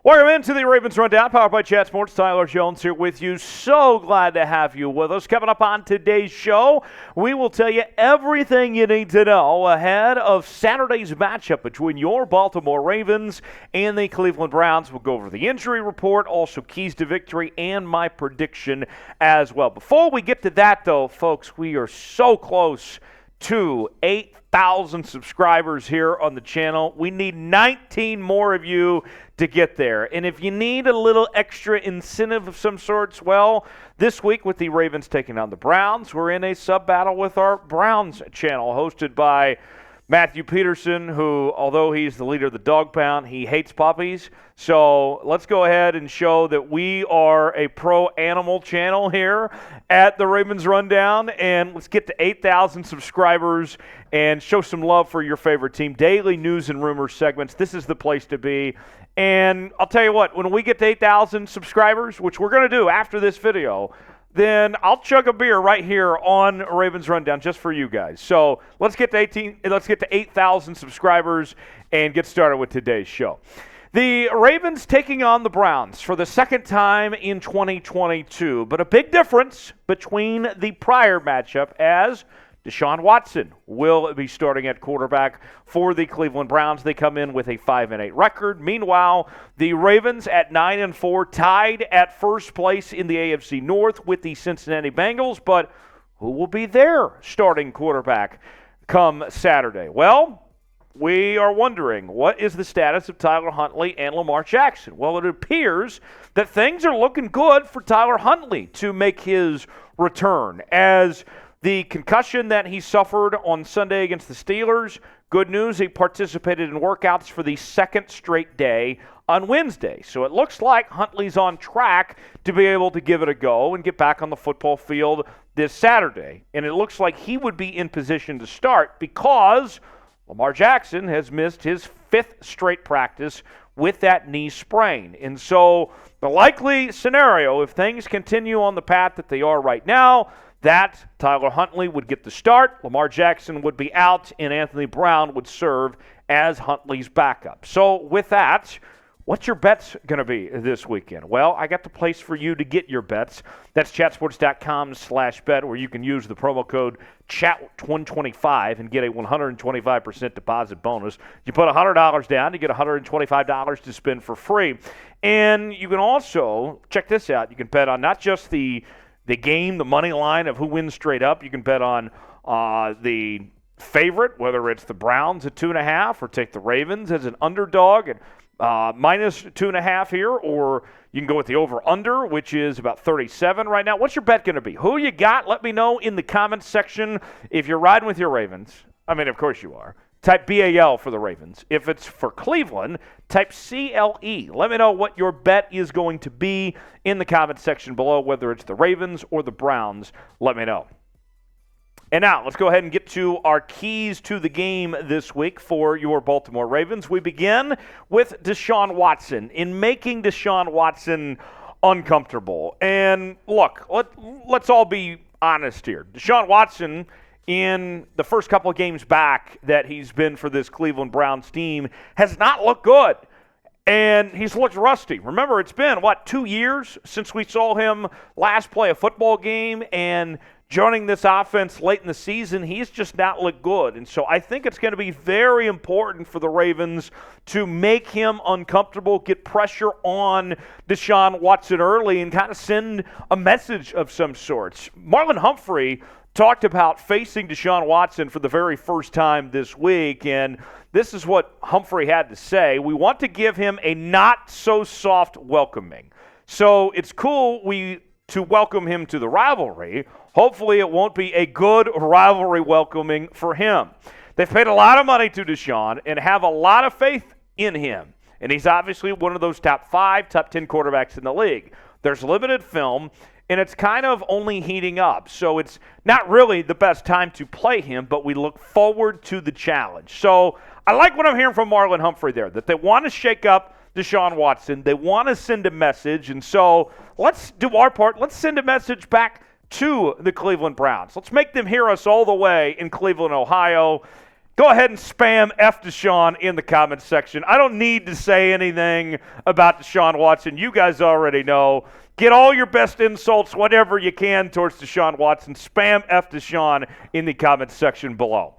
Welcome into the Ravens Rundown, powered by Chat Sports. Tyler Jones here with you. So glad to have you with us. Coming up on today's show, we will tell you everything you need to know ahead of Saturday's matchup between your Baltimore Ravens and the Cleveland Browns. We'll go over the injury report, also keys to victory, and my prediction as well. Before we get to that, though, folks, we are so close to 8,000 subscribers here on the channel. We need 19 more of you to get there. And if you need a little extra incentive of some sorts, well, this week with the Ravens taking on the Browns, we're in a sub-battle with our Browns channel hosted by Matthew Peterson, who, although he's the leader of the dog pound, he hates puppies. So let's go ahead and show that we are a pro-animal channel here at the Ravens Rundown, and let's get to 8,000 subscribers and show some love for your favorite team. Daily news and rumors segments, this is the place to be. And I'll tell you what, when we get to 8,000 subscribers, which we're going to do after this video, then I'll chug a beer right here on Ravens Rundown just for you guys. So let's get to 8,000 subscribers and get started with today's show. The Ravens taking on the Browns for the second time in 2022, but a big difference between the prior matchup as Deshaun Watson will be starting at quarterback for the Cleveland Browns. They come in with a 5-8 record. Meanwhile, the Ravens at 9-4, tied at first place in the AFC North with the Cincinnati Bengals. But who will be their starting quarterback come Saturday? Well, we are wondering, what is the status of Tyler Huntley and Lamar Jackson? Well, it appears that things are looking good for Tyler Huntley to make his return, as the concussion that he suffered on Sunday against the Steelers, good news, he participated in workouts for the second straight day on Wednesday. So it looks like Huntley's on track to be able to give it a go and get back on the football field this Saturday. And it looks like he would be in position to start because Lamar Jackson has missed his fifth straight practice with that knee sprain. And so the likely scenario, if things continue on the path that they are right now, that Tyler Huntley would get the start, Lamar Jackson would be out, and Anthony Brown would serve as Huntley's backup. So with that, what's your bets going to be this weekend? Well, I got the place for you to get your bets. That's chatsports.com/bet, where you can use the promo code CHAT125 and get a 125% deposit bonus. You put $100 down, you get $125 to spend for free. And you can also, check this out, you can bet on not just the game, the money line of who wins straight up. You can bet on the favorite, whether it's the Browns at 2.5 or take the Ravens as an underdog at minus 2.5 here, or you can go with the over-under, which is about 37 right now. What's your bet going to be? Who you got? Let me know in the comments section. If you're riding with your Ravens, I mean, of course you are, type BAL for the Ravens. If it's for Cleveland, type CLE. Let me know what your bet is going to be in the comments section below, whether it's the Ravens or the Browns. Let me know. And now, let's go ahead and get to our keys to the game this week for your Baltimore Ravens. We begin with Deshaun Watson, in making Deshaun Watson uncomfortable. And look, let's all be honest here. Deshaun Watson, in the first couple of games back that he's been for this Cleveland Browns team, has not looked good. And he's looked rusty. Remember, it's been, 2 years since we saw him last play a football game, and joining this offense late in the season, he's just not looked good. And so I think it's going to be very important for the Ravens to make him uncomfortable, get pressure on Deshaun Watson early, and kind of send a message of some sorts. Marlon Humphrey talked about facing Deshaun Watson for the very first time this week, and this is what Humphrey had to say. We want to give him a not-so-soft welcoming. So it's cool to welcome him to the rivalry. Hopefully it won't be a good rivalry welcoming for him. They've paid a lot of money to Deshaun and have a lot of faith in him. And he's obviously one of those top 5, top 10 quarterbacks in the league. There's limited film, and it's kind of only heating up. So it's not really the best time to play him, but we look forward to the challenge. So I like what I'm hearing from Marlon Humphrey there, that they want to shake up Deshaun Watson. They want to send a message, and so let's do our part. Let's send a message back to the Cleveland Browns. Let's make them hear us all the way in Cleveland, Ohio. Go ahead and spam F Deshaun in the comments section. I don't need to say anything about Deshaun Watson. You guys already know. Get all your best insults, whatever you can, towards Deshaun Watson. Spam F Deshaun in the comments section below.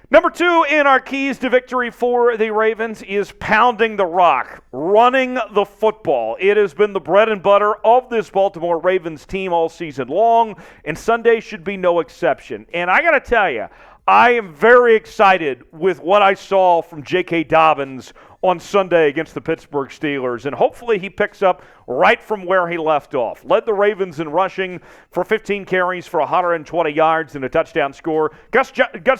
Number 2 in our keys to victory for the Ravens is pounding the rock, running the football. It has been the bread and butter of this Baltimore Ravens team all season long, and Sunday should be no exception. And I got to tell you, I am very excited with what I saw from J.K. Dobbins on Sunday against the Pittsburgh Steelers, and hopefully he picks up right from where he left off. Led the Ravens in rushing for 15 carries for 120 yards and a touchdown score. Gus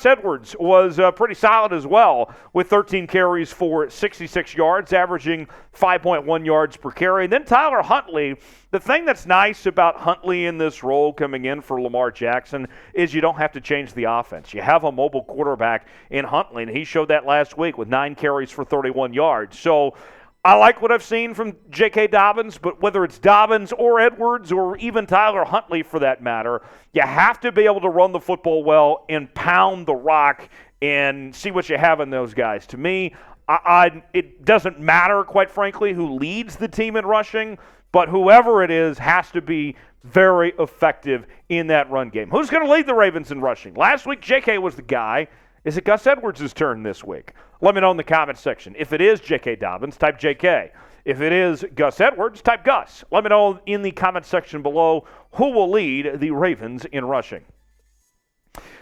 Edwards was pretty solid as well with 13 carries for 66 yards, averaging 5.1 yards per carry. And then Tyler Huntley. The thing that's nice about Huntley in this role coming in for Lamar Jackson is you don't have to change the offense. You have a mobile quarterback in Huntley, and he showed that last week with 9 carries for 31 yards. So I like what I've seen from J.K. Dobbins, but whether it's Dobbins or Edwards or even Tyler Huntley for that matter, you have to be able to run the football well and pound the rock and see what you have in those guys. To me, it doesn't matter, quite frankly, who leads the team in rushing, but whoever it is has to be very effective in that run game. Who's going to lead the Ravens in rushing? Last week, J.K. was the guy. Is it Gus Edwards' turn this week? Let me know in the comments section. If it is J.K. Dobbins, type J.K. If it is Gus Edwards, type Gus. Let me know in the comments section below who will lead the Ravens in rushing.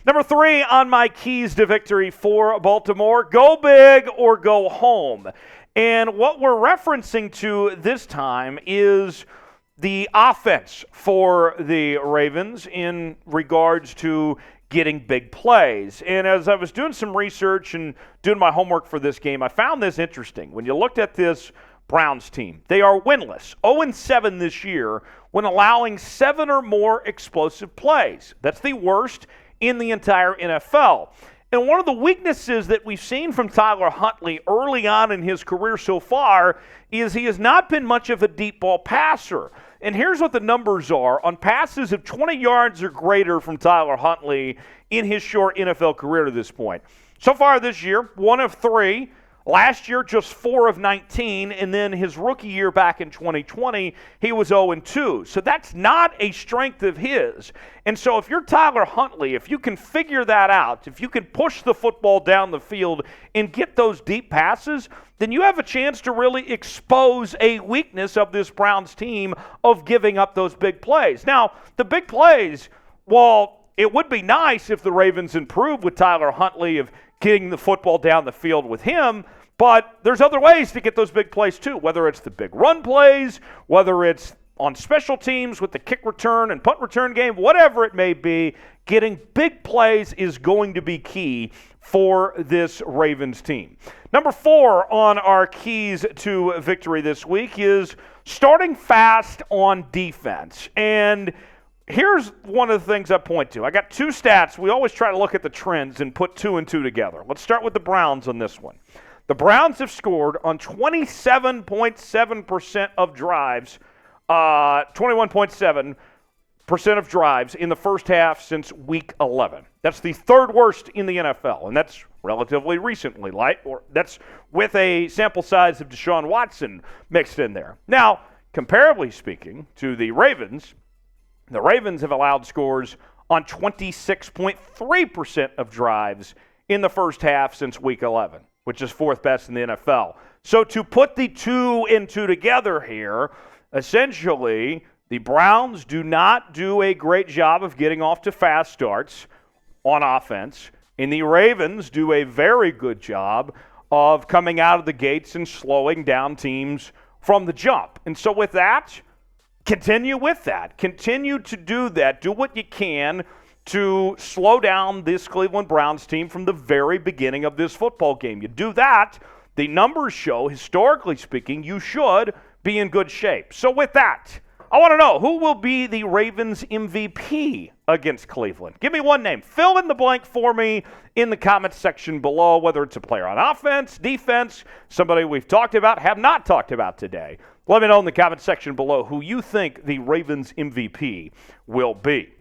Number 3 on my keys to victory for Baltimore, go big or go home. And what we're referencing to this time is the offense for the Ravens in regards to getting big plays. And as I was doing some research and doing my homework for this game, I found this interesting. When you looked at this Browns team, they are winless, 0-7 this year when allowing 7 or more explosive plays. That's the worst in the entire NFL. And one of the weaknesses that we've seen from Tyler Huntley early on in his career so far is he has not been much of a deep ball passer. And here's what the numbers are on passes of 20 yards or greater from Tyler Huntley in his short NFL career to this point. So far this year, 1 of 3. Last year, just 4 of 19, and then his rookie year back in 2020, he was 0-2. So that's not a strength of his. And so if you're Tyler Huntley, if you can figure that out, if you can push the football down the field and get those deep passes, then you have a chance to really expose a weakness of this Browns team of giving up those big plays. Now, the big plays, well, it would be nice if the Ravens improved with Tyler Huntley of getting the football down the field with him, but there's other ways to get those big plays too, whether it's the big run plays, whether it's on special teams with the kick return and punt return game, whatever it may be, getting big plays is going to be key for this Ravens team. Number 4 on our keys to victory this week is starting fast on defense. And here's one of the things I point to. I got 2 stats. We always try to look at the trends and put 2 and 2 together. Let's start with the Browns on this one. The Browns have scored on 27.7% of drives, 21.7% of drives in the first half since week 11. That's the 3rd worst in the NFL, and that's relatively recently, that's with a sample size of Deshaun Watson mixed in there. Now, comparably speaking to the Ravens have allowed scores on 26.3% of drives in the first half since week 11, which is 4th best in the NFL. So to put the 2 and 2 together here, essentially, the Browns do not do a great job of getting off to fast starts on offense, and the Ravens do a very good job of coming out of the gates and slowing down teams from the jump. And so with that, continue with that. Continue to do that. Do what you can to slow down this Cleveland Browns team from the very beginning of this football game. You do that, the numbers show, historically speaking, you should be in good shape. So with that, I want to know, who will be the Ravens MVP against Cleveland? Give me one name. Fill in the blank for me in the comments section below, whether it's a player on offense, defense, somebody we've talked about, have not talked about today. Let me know in the comments section below who you think the Ravens MVP will be.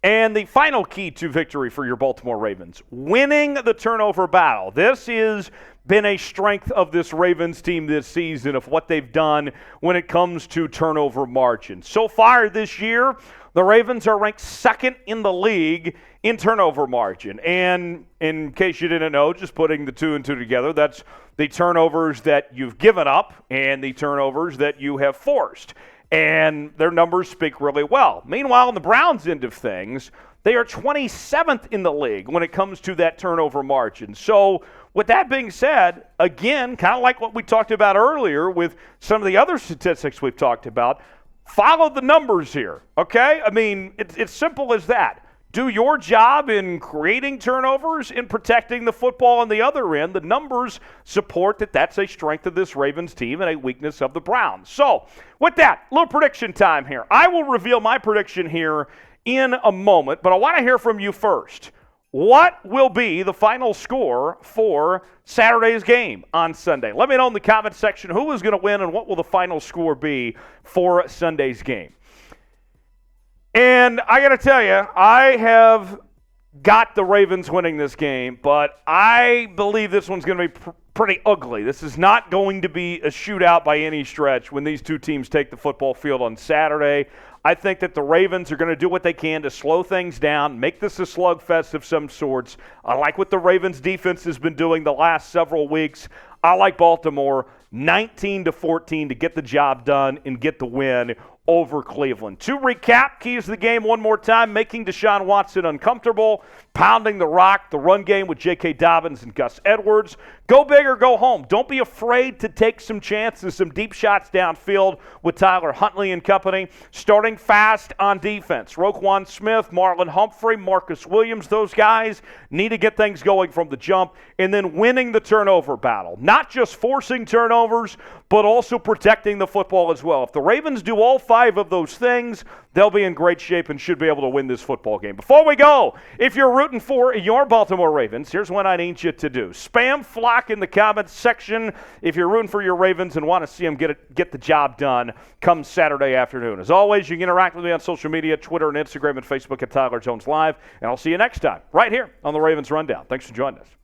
And the final key to victory for your Baltimore Ravens, winning the turnover battle. This has been a strength of this Ravens team this season of what they've done when it comes to turnover margin. So far this year, the Ravens are ranked second in the league in turnover margin. And in case you didn't know, just putting the two and two together, that's the turnovers that you've given up and the turnovers that you have forced. And their numbers speak really well. Meanwhile, on the Browns' end of things, they are 27th in the league when it comes to that turnover margin. So with that being said, again, kind of like what we talked about earlier with some of the other statistics we've talked about, follow the numbers here, okay? I mean, it's simple as that. Do your job in creating turnovers and protecting the football on the other end. The numbers support that that's a strength of this Ravens team and a weakness of the Browns. So with that, little prediction time here. I will reveal my prediction here in a moment, but I want to hear from you first. What will be the final score for Saturday's game on Sunday? Let me know in the comment section who is going to win and what will the final score be for Sunday's game. And I got to tell you, I have got the Ravens winning this game, but I believe this one's going to be pretty ugly. This is not going to be a shootout by any stretch when these two teams take the football field on Saturday. I think that the Ravens are going to do what they can to slow things down, make this a slugfest of some sorts. I like what the Ravens defense has been doing the last several weeks. I like Baltimore 19-14 to get the job done and get the win over Cleveland. To recap, keys to the game one more time, making Deshaun Watson uncomfortable, pounding the rock, the run game with J.K. Dobbins and Gus Edwards. Go big or go home. Don't be afraid to take some chances, some deep shots downfield with Tyler Huntley and company. Starting fast on defense. Roquan Smith, Marlon Humphrey, Marcus Williams, those guys need to get things going from the jump. And then winning the turnover battle. Not just forcing turnovers, but also protecting the football as well. If the Ravens do all five of those things, they'll be in great shape and should be able to win this football game. Before we go, if you're rooting for your Baltimore Ravens, here's what I need you to do. Spam flock in the comments section if you're rooting for your Ravens and want to see them get the job done come Saturday afternoon. As always, you can interact with me on social media, Twitter and Instagram and Facebook at Tyler Jones Live, and I'll see you next time right here on the Ravens Rundown. Thanks for joining us.